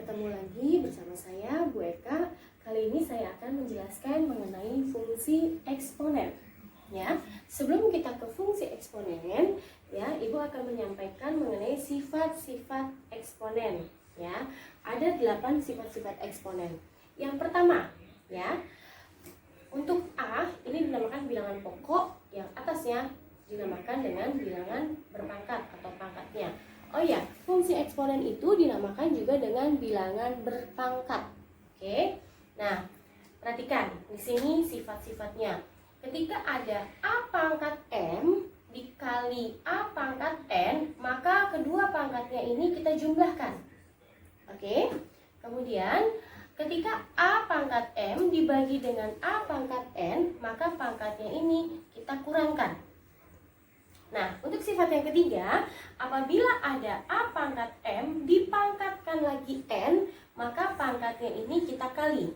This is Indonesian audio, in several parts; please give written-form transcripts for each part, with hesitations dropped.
Ketemu lagi bersama saya, Bu Eka. Kali ini saya akan menjelaskan mengenai fungsi eksponen. Ya, sebelum kita ke fungsi eksponen, ya, Ibu akan menyampaikan mengenai sifat-sifat eksponen. Ya, ada 8 sifat-sifat eksponen. Yang pertama, ya, untuk A ini dinamakan bilangan pokok, yang atasnya dinamakan dengan bilangan berpangkat atau pangkatnya. Oh ya, fungsi eksponen itu dinamakan juga dengan bilangan berpangkat. Oke. Nah, perhatikan di sini sifat-sifatnya. Ketika ada A pangkat M dikali A pangkat N, maka kedua pangkatnya ini kita jumlahkan. Oke. Kemudian ketika A pangkat M dibagi dengan A pangkat N, maka pangkatnya ini kita kurangkan. Nah, untuk sifat yang ketiga, apabila ada A pangkat M dipangkatkan lagi N, maka pangkatnya ini kita kali.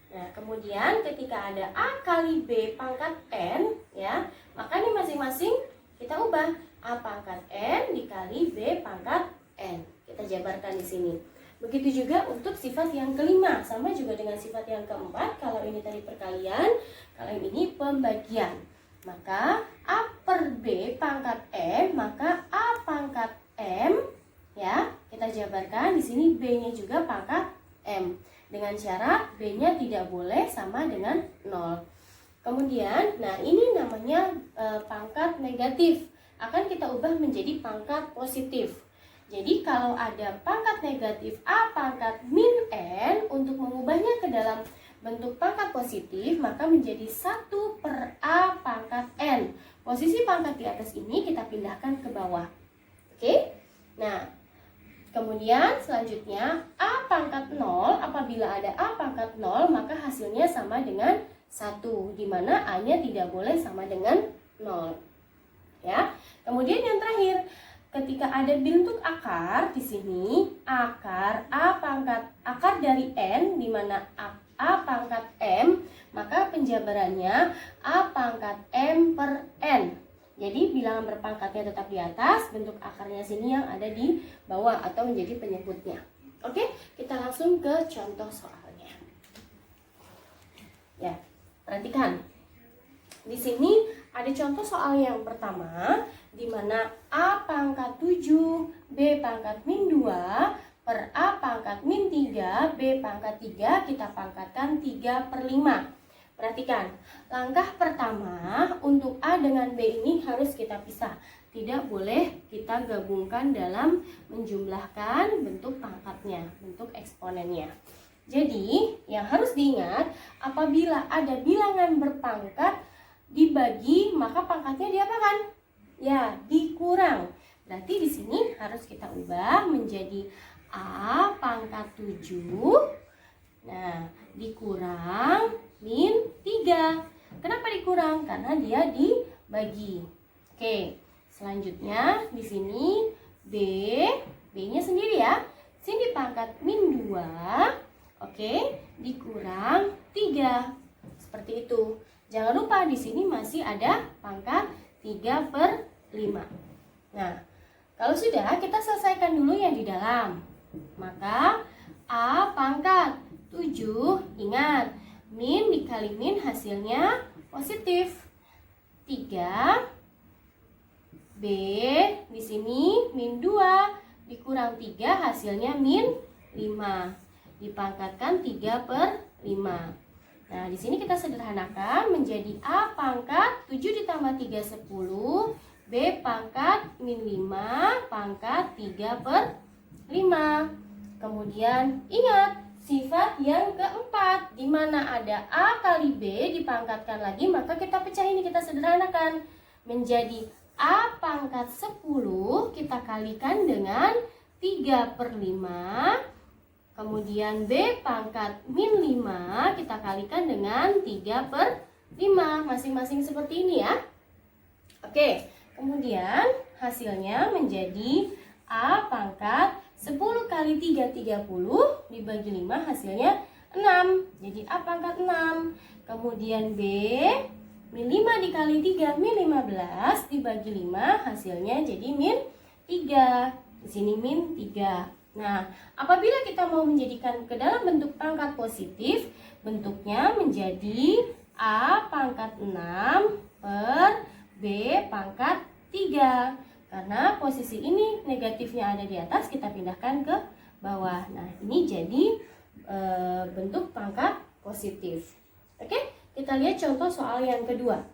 Nah, kemudian ketika ada A kali B pangkat N, ya, maka ini masing-masing kita ubah A pangkat N dikali B pangkat N. Kita jabarkan di sini. Begitu juga untuk sifat yang kelima, sama juga dengan sifat yang keempat. Kalau ini tadi perkalian, kalau ini pembagian. Maka A per B pangkat M, maka A pangkat M, ya, kita jabarkan di sini B-nya juga pangkat M. Dengan syarat B-nya tidak boleh sama dengan 0. Kemudian, nah ini namanya pangkat negatif. Akan kita ubah menjadi pangkat positif. Jadi kalau ada pangkat negatif A pangkat min N, untuk mengubahnya ke dalam bentuk pangkat positif, maka menjadi 1 per A pangkat N. Posisi pangkat di atas ini kita pindahkan ke bawah. Oke? Nah, kemudian selanjutnya A pangkat 0, apabila ada A pangkat 0, maka hasilnya sama dengan 1, di mana A-nya tidak boleh sama dengan 0. Ya. Kemudian yang terakhir, ketika ada bentuk akar di sini, akar dari N, di mana A pangkat M, maka penjabarannya A pangkat M per N. Jadi bilangan berpangkatnya tetap di atas, bentuk akarnya sini yang ada di bawah atau menjadi penyebutnya. Oke, kita langsung ke contoh soalnya. Ya, perhatikan. Di sini ada contoh soal yang pertama, di mana A pangkat 7, B pangkat min 2, per A pangkat min 3, B pangkat 3, kita pangkatkan 3 per 5. Perhatikan, langkah pertama untuk A dengan B ini harus kita pisah. Tidak boleh kita gabungkan dalam menjumlahkan bentuk pangkatnya, bentuk eksponennya. Jadi, yang harus diingat, apabila ada bilangan berpangkat dibagi, maka pangkatnya diapakan? Ya, dikurang. Berarti di sini harus kita ubah menjadi A pangkat 7, nah, dikurang min 3. Kenapa dikurang? Karena dia dibagi. Oke, selanjutnya di sini B-nya sendiri ya. Sini pangkat min 2. Oke, dikurang 3. Seperti itu. Jangan lupa di sini masih ada pangkat 3 per 5. Nah, kalau sudah, kita selesaikan dulu yang di dalam. Maka A pangkat 7, ingat, min dikali min hasilnya positif. 3 B di sini min 2 dikurang 3 hasilnya min 5. Dipangkatkan 3 per 5. Nah, di sini kita sederhanakan menjadi A pangkat 7 ditambah 3 10, B pangkat min 5 pangkat 3 per 5. Kemudian ingat sifat yang keempat, di mana ada A kali B dipangkatkan lagi, maka kita pecah ini, kita sederhanakan menjadi A pangkat 10 kita kalikan dengan 3 per 5. Kemudian B pangkat min 5 kita kalikan dengan 3 per 5. Masing-masing seperti ini ya. Oke, kemudian hasilnya menjadi A pangkat 10 kali 3, 30, dibagi 5 hasilnya 6. Jadi A pangkat 6. Kemudian B, min 5 dikali 3, min 15, dibagi 5 hasilnya jadi min 3. Di sini min 3. Nah, apabila kita mau menjadikan ke dalam bentuk pangkat positif, bentuknya menjadi A pangkat 6 per B pangkat 3. Karena posisi ini negatifnya ada di atas, kita pindahkan ke bawah. Nah, ini jadi bentuk pangkat positif. Oke, kita lihat contoh soal yang kedua.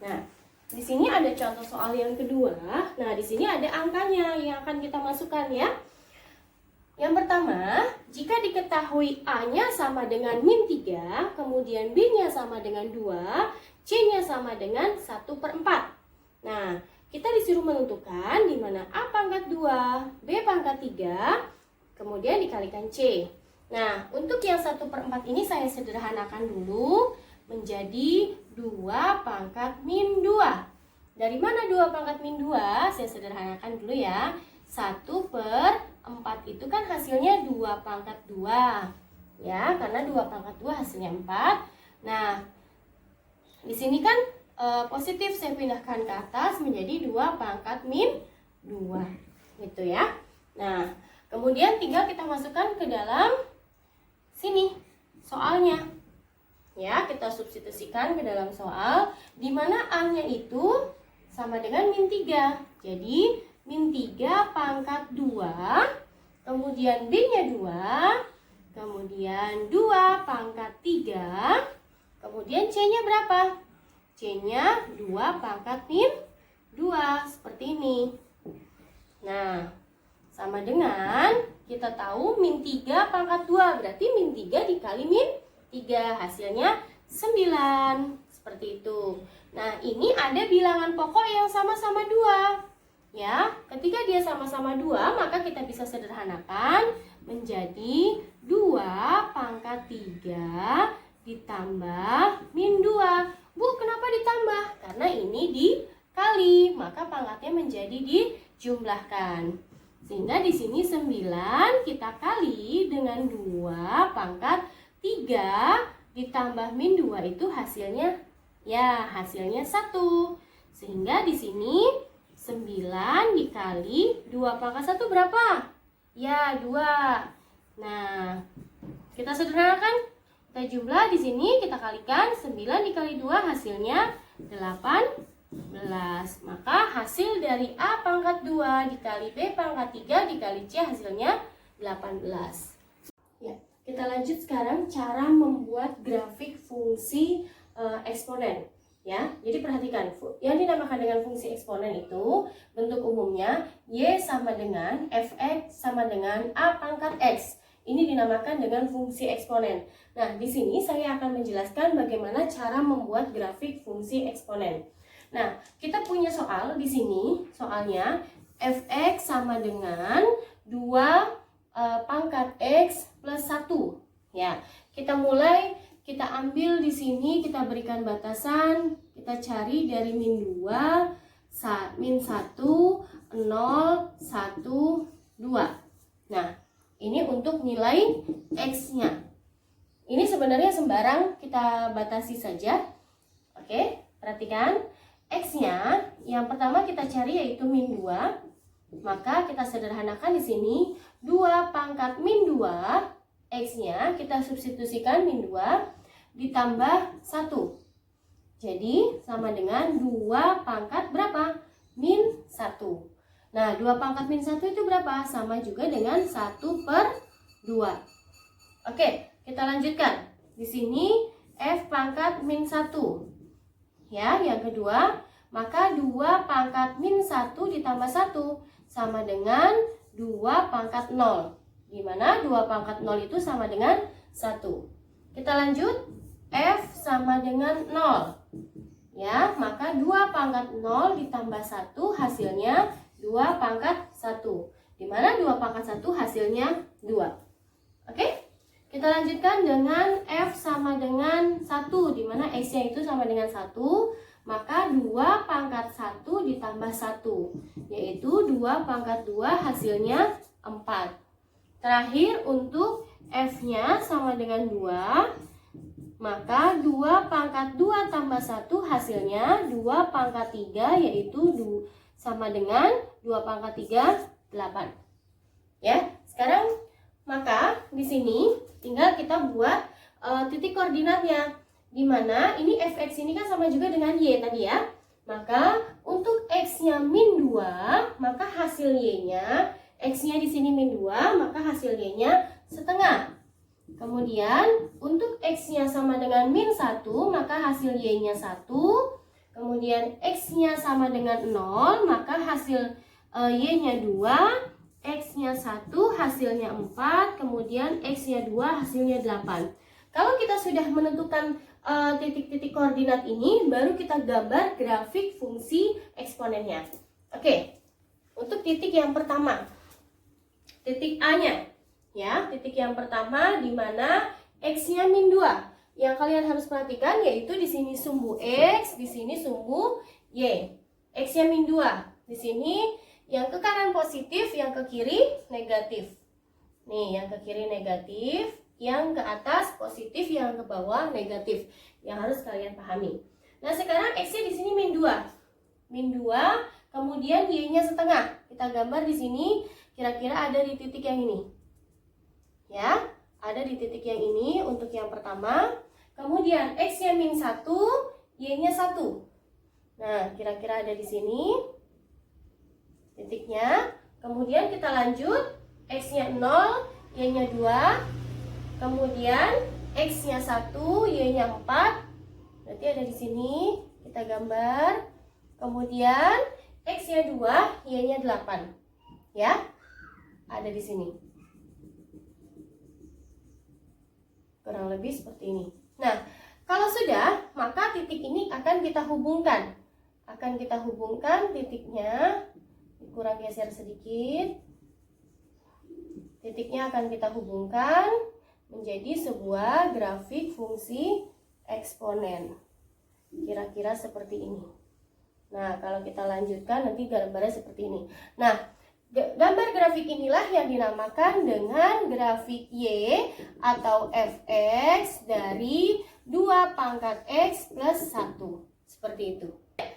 Nah, di sini ada contoh soal yang kedua. Nah, di sini ada angkanya yang akan kita masukkan ya. Yang pertama, jika diketahui A-nya sama dengan min 3, kemudian B-nya sama dengan 2, C-nya sama dengan 1/4. Nah, kita disuruh menentukan di mana A pangkat 2, B pangkat 3, kemudian dikalikan C. Nah, untuk yang 1/4 ini saya sederhanakan dulu menjadi 2 pangkat min 2. Dari mana 2 pangkat min 2? Saya sederhanakan dulu ya. 1/4 itu kan hasilnya 2 pangkat 2. Ya, karena 2 pangkat 2 hasilnya 4. Nah, di sini kan positif, saya pindahkan ke atas menjadi 2 pangkat min 2. Gitu ya. Nah, kemudian tinggal kita masukkan ke dalam sini soalnya. Ya, kita substitusikan ke dalam soal di mana A-nya itu sama dengan min 3. Jadi, min 3 pangkat 2, kemudian B-nya 2, kemudian 2 pangkat 3, kemudian C-nya berapa? C-nya 2 pangkat min 2, seperti ini. Nah, sama dengan kita tahu min 3 pangkat 2, berarti min 3 dikali min 3, hasilnya 9, seperti itu. Nah, ini ada bilangan pokok yang sama-sama 2. Ya, ketika dia sama-sama 2, maka kita bisa sederhanakan menjadi 2 pangkat 3 ditambah min 2. Bu, kenapa ditambah? Karena ini dikali, maka pangkatnya menjadi dijumlahkan. Sehingga di sini 9 kita kali dengan 2 pangkat 3 ditambah min 2 itu hasilnya 1. Sehingga di sini 9 dikali 2 pangkat 1 berapa? Ya, 2. Nah, kita sederhanakan. Kita jumlah di sini, kita kalikan 9 dikali 2 hasilnya 18. Maka hasil dari A pangkat 2 dikali B pangkat 3 dikali C hasilnya 18. Ya, kita lanjut sekarang cara membuat grafik fungsi eksponen. Ya, jadi perhatikan, yang dinamakan dengan fungsi eksponen itu bentuk umumnya Y sama dengan Fx sama dengan A pangkat X. Ini dinamakan dengan fungsi eksponen. Nah, di sini saya akan menjelaskan bagaimana cara membuat grafik fungsi eksponen. Nah, kita punya soal di sini, soalnya Fx sama dengan 2 pangkat X plus 1. Ya, kita ambil di sini, kita berikan batasan, kita cari dari min 2, min 1, 0, 1, 2. Nah, ini untuk nilai X-nya. Ini sebenarnya sembarang, kita batasi saja. Oke, perhatikan. X-nya yang pertama kita cari yaitu min 2. Maka kita sederhanakan di sini 2 pangkat min 2, X-nya kita substitusikan min 2 ditambah 1. Jadi sama dengan 2 pangkat berapa? Min 1. Nah, 2 pangkat min 1 itu berapa? Sama juga dengan 1/2. Oke, kita lanjutkan. Di sini F pangkat min 1. Ya, yang kedua, maka 2 pangkat min 1 ditambah 1 sama dengan 2 pangkat 0. Di mana 2 pangkat 0 itu sama dengan 1. Kita lanjut, F sama dengan 0. Ya, maka 2 pangkat 0 ditambah 1 hasilnya 2 pangkat 1. Di mana 2 pangkat 1 hasilnya 2. Oke? Kita lanjutkan dengan F sama dengan 1. Di mana X-nya itu sama dengan 1. Maka 2 pangkat 1 ditambah 1. Yaitu 2 pangkat 2 hasilnya 4. Terakhir untuk F-nya sama dengan 2. Maka 2 pangkat 2 tambah 1 hasilnya 2 pangkat 3 yaitu sama dengan 2 pangkat 3, 8. Ya, di sini tinggal kita buat titik koordinatnya, dimana ini fx ini kan sama juga dengan y tadi ya. Maka untuk x-nya min 2, maka hasil y-nya, x-nya di sini min 2, maka hasil y-nya setengah. Kemudian untuk x-nya sama dengan min 1, maka hasil y-nya 1. Kemudian x-nya sama dengan 0, maka hasil y-nya 2, x-nya 1, hasilnya 4, kemudian x-nya 2, hasilnya 8. Kalau kita sudah menentukan titik-titik koordinat ini, baru kita gambar grafik fungsi eksponennya. Oke, untuk titik yang pertama, titik A-nya, ya, titik yang pertama di mana x-nya min 2. Yang kalian harus perhatikan yaitu di sini sumbu x, di sini sumbu y. X-nya min 2. Di sini yang ke kanan positif, yang ke kiri negatif. Nih, yang ke kiri negatif, yang ke atas positif, yang ke bawah negatif. Yang harus kalian pahami. Nah, sekarang x-nya di sini min 2. Min 2, kemudian y-nya setengah. Kita gambar di sini kira-kira ada di titik yang ini. Ya, ada di titik yang ini untuk yang pertama. Kemudian x-nya min 1, y-nya 1. Nah, kira-kira ada di sini titiknya. Kemudian kita lanjut, x-nya 0, y-nya 2. Kemudian x-nya 1, y-nya 4. Berarti ada di sini. Kita gambar. Kemudian x-nya 2, y-nya 8. Ya. Ada di sini. Kurang lebih seperti ini. Nah, kalau sudah, maka titik ini akan kita hubungkan. Akan kita hubungkan titiknya. Kurang geser sedikit. Titiknya akan kita hubungkan menjadi sebuah grafik fungsi eksponen. Kira-kira seperti ini. Nah, kalau kita lanjutkan nanti gambarnya seperti ini. Nah, gambar grafik inilah yang dinamakan dengan grafik y atau fx dari 2 pangkat x plus 1. Seperti itu.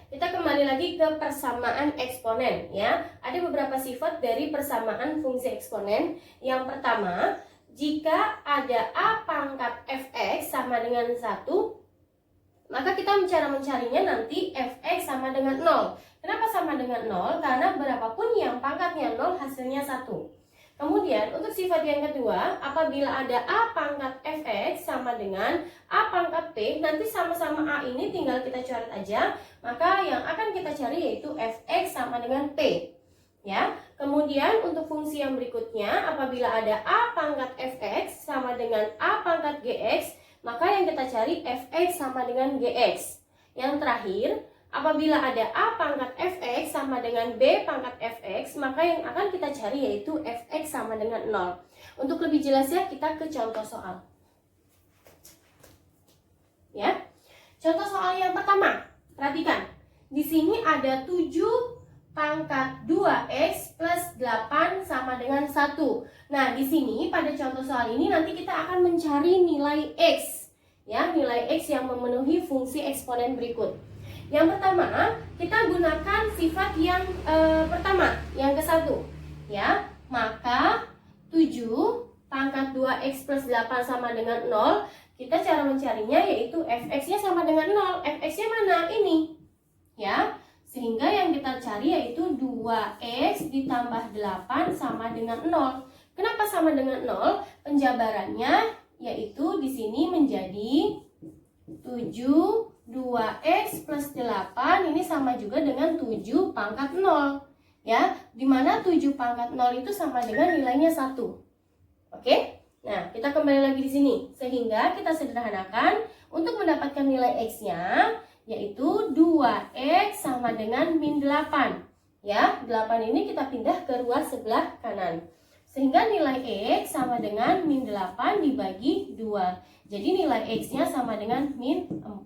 Kita kembali lagi ke persamaan eksponen ya. Ada beberapa sifat dari persamaan fungsi eksponen. Yang pertama, jika ada a pangkat fx sama dengan 1, maka kita cara mencarinya nanti fx sama dengan 0. Kenapa sama dengan 0? Karena berapapun yang pangkatnya 0 hasilnya 1. Kemudian untuk sifat yang kedua, apabila ada a pangkat fx sama dengan a pangkat p, nanti sama-sama a ini tinggal kita coret aja, maka yang akan kita cari yaitu fx sama dengan p. Ya. Kemudian untuk fungsi yang berikutnya, apabila ada a pangkat fx sama dengan a pangkat gx, maka yang kita cari fx sama dengan gx. Yang terakhir, apabila ada a pangkat fx sama dengan b pangkat fx, maka yang akan kita cari yaitu fx sama dengan 0. Untuk lebih jelasnya kita ke contoh soal. Ya. Contoh soal yang pertama. Perhatikan. Di sini ada 7 pangkat 2x plus 8 sama dengan 1. Nah, di sini pada contoh soal ini nanti kita akan mencari nilai x. Ya, nilai x yang memenuhi fungsi eksponen berikut. Yang pertama, kita gunakan sifat yang pertama, yang ke-1. Ya, maka 7 pangkat 2x plus 8 sama dengan 0. Kita cara mencarinya yaitu fx-nya sama dengan 0. Fx-nya mana? Ini. Ya, sehingga yang kita cari yaitu 2x ditambah 8 sama dengan 0. Kenapa sama dengan 0? Penjabarannya yaitu di sini menjadi 7 2x plus 8 ini sama juga dengan 7 pangkat 0. Ya, dimana 7 pangkat 0 itu sama dengan nilainya 1. Oke? Nah, kita kembali lagi di sini. Sehingga kita sederhanakan untuk mendapatkan nilai x-nya yaitu 2x sama dengan min 8. Ya, 8 ini kita pindah ke ruas sebelah kanan. Sehingga nilai x sama dengan min 8 dibagi 2. Jadi nilai x-nya sama dengan min 4.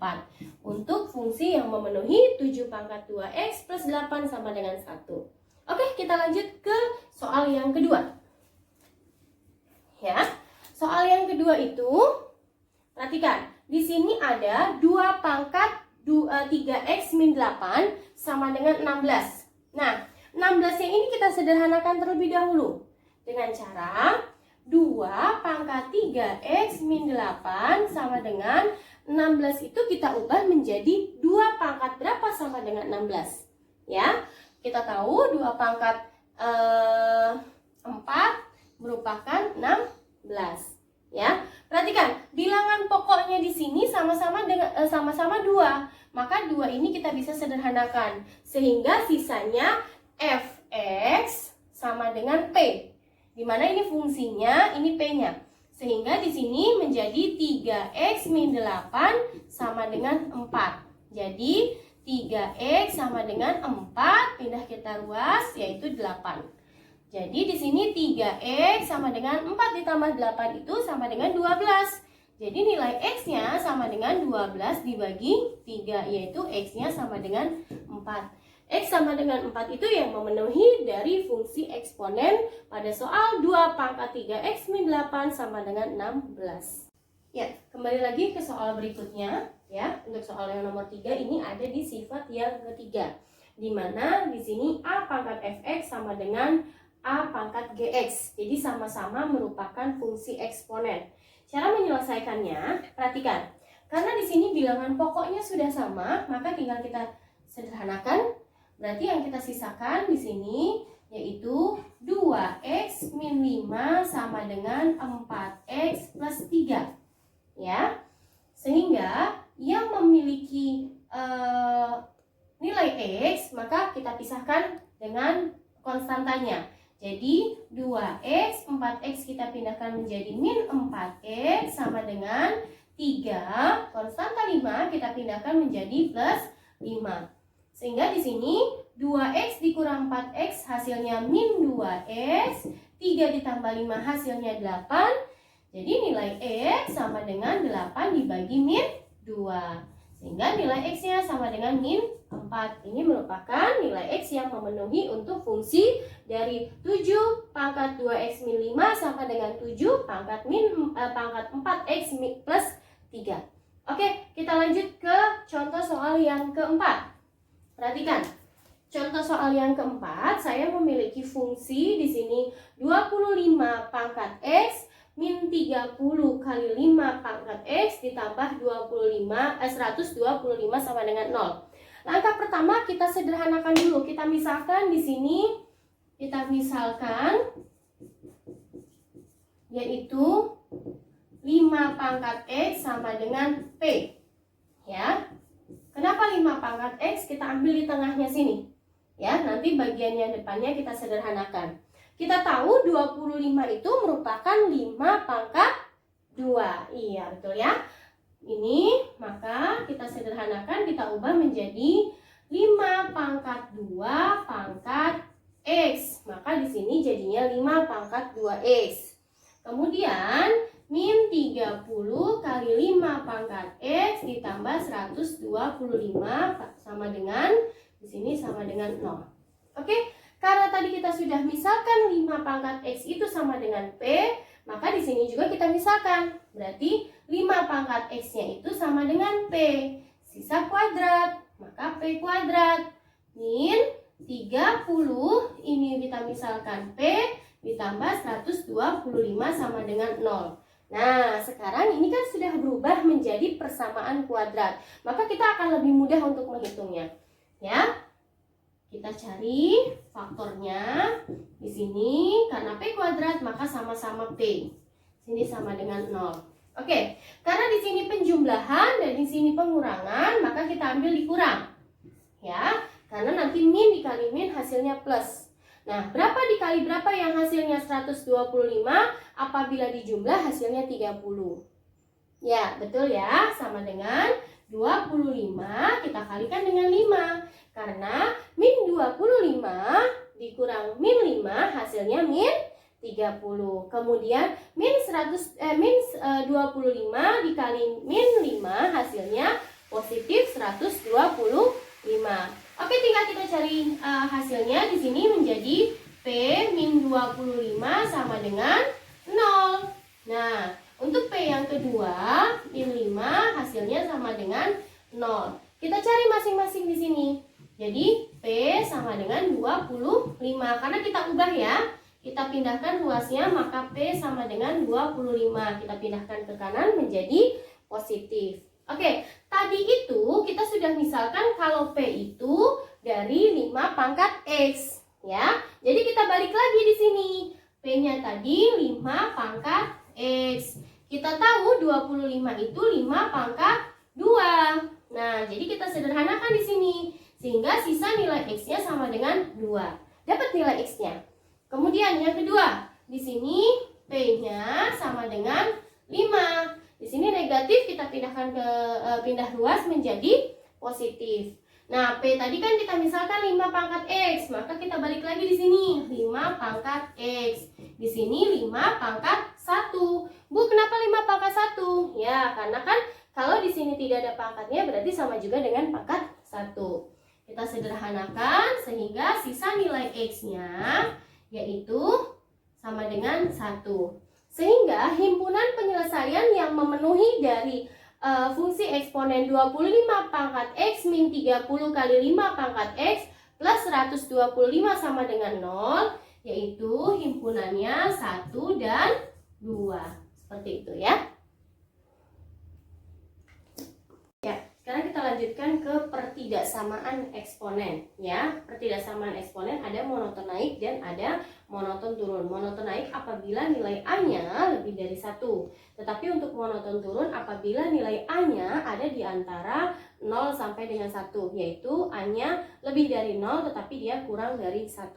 Untuk fungsi yang memenuhi 7 pangkat 2x plus 8 sama dengan 1. Oke, kita lanjut ke soal yang kedua. Ya, soal yang kedua itu, perhatikan. Di sini ada 2 pangkat 3x min 8 sama dengan 16. Nah, 16 yang ini kita sederhanakan terlebih dahulu. Dengan cara 2 pangkat 3x min 8 sama dengan 16 itu kita ubah menjadi 2 pangkat berapa sama dengan 16. Ya, kita tahu 2 pangkat 4 merupakan 16. Ya, perhatikan bilangan pokoknya di sini sama-sama dengan sama-sama 2. Maka 2 ini kita bisa sederhanakan sehingga sisanya fx sama dengan p. Di mana ini fungsinya, ini p-nya. Sehingga di sini menjadi 3x min 8 sama dengan 4. Jadi 3x sama dengan 4, pindah kita ruas yaitu 8. Jadi di sini 3x sama dengan 4 ditambah 8 itu sama dengan 12. Jadi nilai x-nya sama dengan 12 dibagi 3, yaitu x-nya sama dengan 4. X sama dengan 4 itu yang memenuhi dari fungsi eksponen pada soal 2 pangkat 3x min 8 sama dengan 16. Ya, kembali lagi ke soal berikutnya. Ya, untuk soal yang nomor 3 ini ada di sifat yang ketiga. Di mana di sini a pangkat fx sama dengan a pangkat gx. Jadi sama-sama merupakan fungsi eksponen. Cara menyelesaikannya, perhatikan. Karena di sini bilangan pokoknya sudah sama, maka tinggal kita sederhanakan. Berarti yang kita sisakan di sini yaitu 2x min 5 sama dengan 4x plus 3. Ya. Sehingga yang memiliki nilai x, maka kita pisahkan dengan konstantanya. Jadi 2x, 4x kita pindahkan menjadi min 4x sama dengan 3, konstanta 5 kita pindahkan menjadi plus 5. Sehingga di sini 2x dikurang 4x hasilnya min 2x, 3 ditambah 5 hasilnya 8. Jadi nilai x sama dengan 8 dibagi min 2. Sehingga nilai x-nya sama dengan min 4. Ini merupakan nilai x yang memenuhi untuk fungsi dari 7 pangkat 2x min 5 sama dengan 7 pangkat 4x plus 3. Oke, kita lanjut ke contoh soal yang keempat. Perhatikan. Contoh soal yang keempat, saya memiliki fungsi di sini 25 pangkat x min 30 kali 5 pangkat x ditambah 125 sama dengan 0. Langkah pertama kita sederhanakan dulu. Kita misalkan di sini, kita misalkan yaitu 5 pangkat x sama dengan p. Ya. Kenapa 5 pangkat x? Kita ambil di tengahnya sini. Ya, nanti bagian yang depannya kita sederhanakan. Kita tahu 25 itu merupakan 5 pangkat 2. Iya, betul ya. Ini, maka kita sederhanakan, kita ubah menjadi 5 pangkat 2 pangkat x. Maka di sini jadinya 5 pangkat 2x. Kemudian, min 30 kali 5 pangkat x ditambah 125 sama dengan, di sini sama dengan 0. Oke? Karena tadi kita sudah misalkan 5 pangkat x itu sama dengan p, maka di sini juga kita misalkan. Berarti 5 pangkat x-nya itu sama dengan p. Sisa kuadrat, maka p kuadrat. Min 30, ini kita misalkan p, ditambah 125 sama dengan 0. Nah, sekarang ini kan sudah berubah menjadi persamaan kuadrat. Maka kita akan lebih mudah untuk menghitungnya. Ya. Kita cari faktornya. Di sini karena p kuadrat maka sama-sama p. Sini sama dengan 0. Oke, karena di sini penjumlahan dan di sini pengurangan, maka kita ambil dikurang. Ya, karena nanti min dikali min hasilnya plus. Nah, berapa dikali berapa yang hasilnya 125? Apabila dijumlah hasilnya 30. Ya, betul ya, sama dengan 25 kita kalikan dengan 5. Karena min 25 dikurang min 5 hasilnya min 30. Kemudian min 25 dikali min 5 hasilnya positif 125. Oke, tinggal kita cari hasilnya. Di sini menjadi P min 25 sama dengan 0. Nah, untuk P yang kedua min 5 hasilnya sama dengan 0. Kita cari masing-masing di sini. Jadi P sama dengan 25. Karena kita ubah ya. kita pindahkan ruasnya, maka P sama dengan 25. Kita pindahkan ke kanan menjadi positif. Oke, tadi itu kita sudah misalkan kalau P itu dari 5 pangkat X. Ya, jadi kita balik lagi di sini. P-nya tadi 5 pangkat X. Kita tahu 25 itu 5 pangkat 2. Nah, jadi kita sederhanakan di sini. Sehingga sisa nilai X-nya sama dengan 2. Dapat nilai X-nya. Kemudian yang kedua, di sini P-nya sama dengan 5. Di sini negatif, kita pindahkan ke pindah ruas menjadi positif. Nah, P tadi kan kita misalkan 5 pangkat X, maka kita balik lagi di sini 5 pangkat X. Di sini 5 pangkat 1. Bu, kenapa 5 pangkat 1? Ya, karena kan kalau di sini tidak ada pangkatnya berarti sama juga dengan pangkat 1. Kita sederhanakan sehingga sisa nilai X-nya yaitu sama dengan 1. Sehingga himpunan penyelesaian yang memenuhi dari fungsi eksponen 25 pangkat X min 30 kali 5 pangkat X plus 125 sama dengan 0, yaitu himpunannya 1 dan 2. Seperti itu ya. Sekarang kita lanjutkan ke pertidaksamaan eksponen ya. Pertidaksamaan eksponen ada monoton naik dan ada monoton turun. Monoton naik apabila nilai A-nya lebih dari 1. Tetapi untuk monoton turun apabila nilai A-nya ada di antara 0 sampai dengan 1, yaitu A-nya lebih dari 0 tetapi dia kurang dari 1.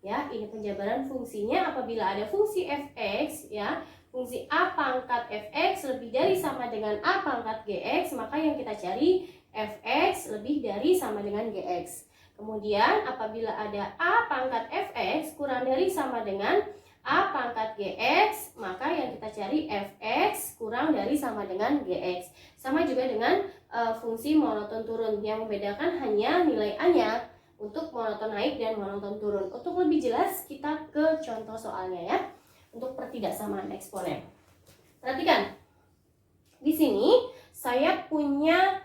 Ya, ini penjabaran fungsinya apabila ada fungsi f(x) ya. Fungsi A pangkat fx lebih dari sama dengan A pangkat gx, maka yang kita cari fx lebih dari sama dengan gx. Kemudian apabila ada A pangkat fx kurang dari sama dengan A pangkat gx, maka yang kita cari fx kurang dari sama dengan gx. Sama juga dengan fungsi monoton turun, yang membedakan hanya nilai A-nya untuk monoton naik dan monoton turun. Untuk lebih jelas kita ke contoh soalnya ya. Untuk pertidaksamaan eksponen. Perhatikan. Di sini saya punya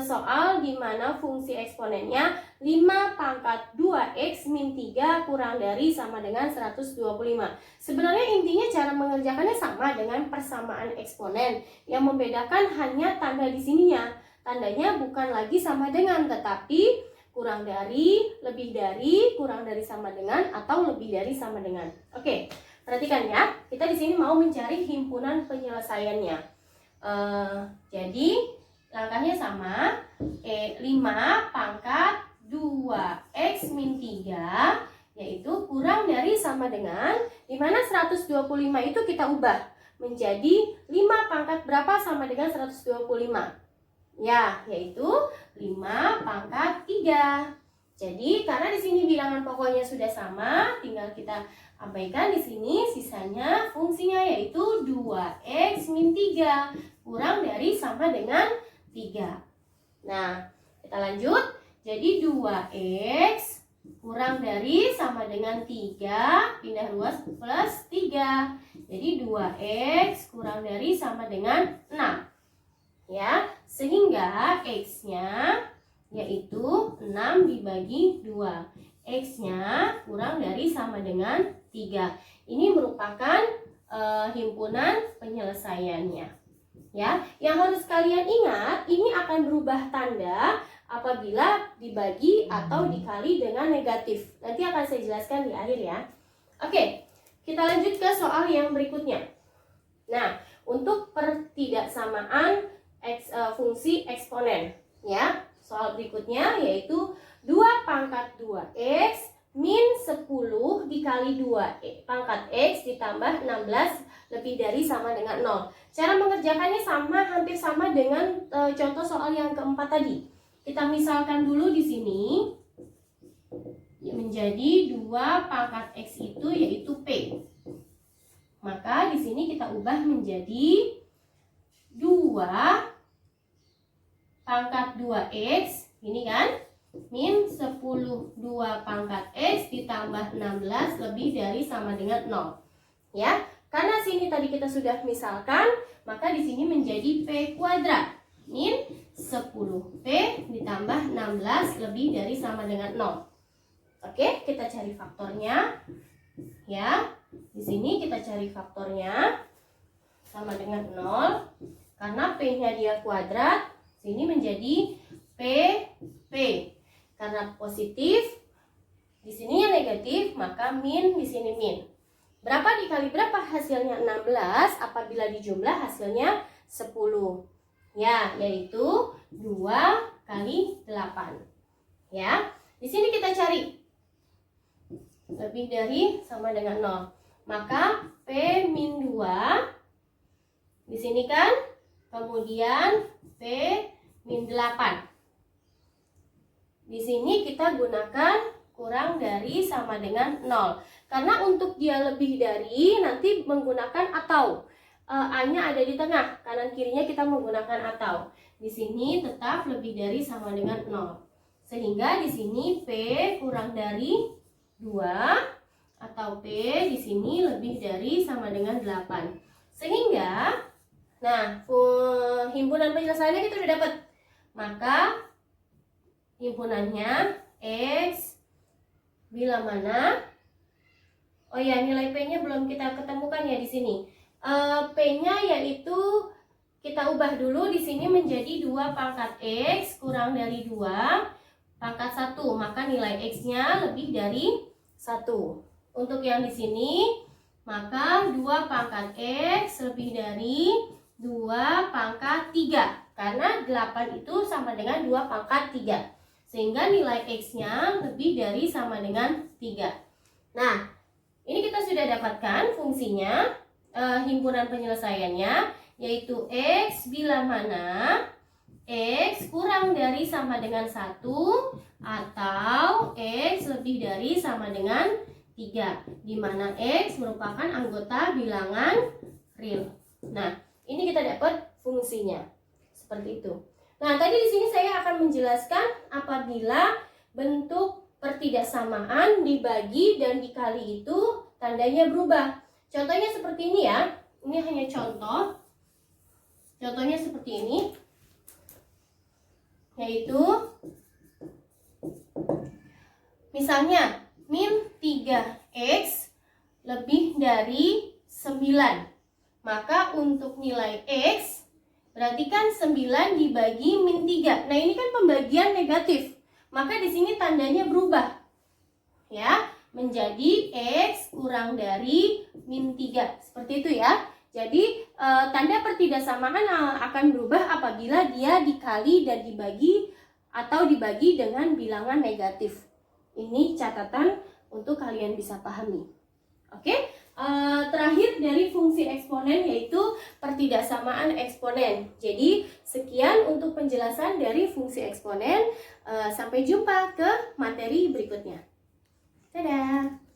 soal di mana fungsi eksponennya 5 pangkat 2x min 3 kurang dari sama dengan 125. Sebenarnya intinya cara mengerjakannya sama dengan persamaan eksponen. Yang membedakan hanya tanda di sininya. Tandanya bukan lagi sama dengan, tetapi kurang dari, lebih dari, kurang dari sama dengan, atau lebih dari sama dengan. Oke. Perhatikan ya, kita di sini mau mencari himpunan penyelesaiannya. Jadi langkahnya sama, 5 pangkat 2x min 3 yaitu kurang dari sama dengan, dimana 125 itu kita ubah menjadi 5 pangkat berapa sama dengan 125? Ya, yaitu 5 pangkat 3. Jadi karena di sini bilangan pokoknya sudah sama, tinggal kita abaikan di sini, sisanya fungsinya yaitu 2x min 3 kurang dari sama dengan 3. Nah, kita lanjut. Jadi 2x kurang dari sama dengan 3, pindah ruas plus 3. Jadi 2x kurang dari sama dengan 6. Ya, sehingga x-nya yaitu 6 dibagi 2. X-nya kurang dari sama dengan 3. Ini merupakan himpunan penyelesaiannya. Ya, yang harus kalian ingat, ini akan berubah tanda apabila dibagi atau dikali dengan negatif. Nanti akan saya jelaskan di akhir ya. Oke, kita lanjut ke soal yang berikutnya. Nah, untuk pertidaksamaan fungsi eksponen ya. Soal berikutnya yaitu 2 pangkat 2x min 10 dikali 2 pangkat x ditambah 16 lebih dari sama dengan 0. Cara mengerjakannya sama, hampir sama dengan contoh soal yang keempat tadi. Kita misalkan dulu di sini menjadi 2 pangkat x itu yaitu p. Maka di sini kita ubah menjadi 2 pangkat 2x, ini kan, min 10 2 pangkat x ditambah 16 lebih dari sama dengan 0. Ya, karena sini tadi kita sudah misalkan, maka di sini menjadi p kuadrat min 10p ditambah 16 lebih dari sama dengan 0. Oke, kita cari faktornya. Ya, di sini kita cari faktornya sama dengan 0. Karena P-nya dia kuadrat, sini menjadi P. Karena positif, di sini yang negatif, maka min di sini min. Berapa dikali berapa hasilnya? 16. Apabila dijumlah hasilnya 10. Ya, yaitu 2 kali 8. Ya, di sini kita cari lebih dari sama dengan 0. Maka P min 2 di sini kan, kemudian P min 8. Di sini kita gunakan kurang dari sama dengan 0. Karena untuk dia lebih dari, nanti menggunakan atau. A-nya ada di tengah, kanan kirinya kita menggunakan atau. Di sini tetap lebih dari sama dengan 0. Sehingga di sini P kurang dari 2 atau P di sini lebih dari sama dengan 8. Sehingga, nah, himpunan penyelesaiannya kita udah dapat. Maka himpunannya X bila mana? Oh ya, nilai P-nya belum kita ketemukan ya di sini. P-nya yaitu kita ubah dulu di sini menjadi 2 pangkat X kurang dari 2 pangkat 1. Maka nilai X-nya lebih dari 1. Untuk yang di sini, maka 2 pangkat X lebih dari 2 pangkat 3. Karena 8 itu sama dengan 2 pangkat 3. Sehingga nilai X-nya lebih dari sama dengan 3. Nah, ini kita sudah dapatkan fungsinya, himpunan penyelesaiannya, yaitu X bila mana X kurang dari sama dengan 1 atau X lebih dari sama dengan 3, di mana X merupakan anggota bilangan real. Nah, ini kita dapat fungsinya. Seperti itu. Nah, tadi di sini saya akan menjelaskan apabila bentuk pertidaksamaan dibagi dan dikali itu tandanya berubah. Contohnya seperti ini ya. Ini hanya contoh. Contohnya seperti ini. Yaitu misalnya min 3X lebih dari 9. Maka untuk nilai X berarti kan 9 dibagi min 3. Nah, ini kan pembagian negatif. Maka di sini tandanya berubah. Ya, menjadi X kurang dari min 3. Seperti itu ya. Jadi, tanda pertidaksamaan akan berubah apabila dia dikali dan dibagi atau dibagi dengan bilangan negatif. Ini catatan untuk kalian bisa pahami. Oke? Terakhir dari fungsi eksponen yaitu pertidaksamaan eksponen. Jadi sekian untuk penjelasan dari fungsi eksponen. Sampai jumpa ke materi berikutnya. Dadah.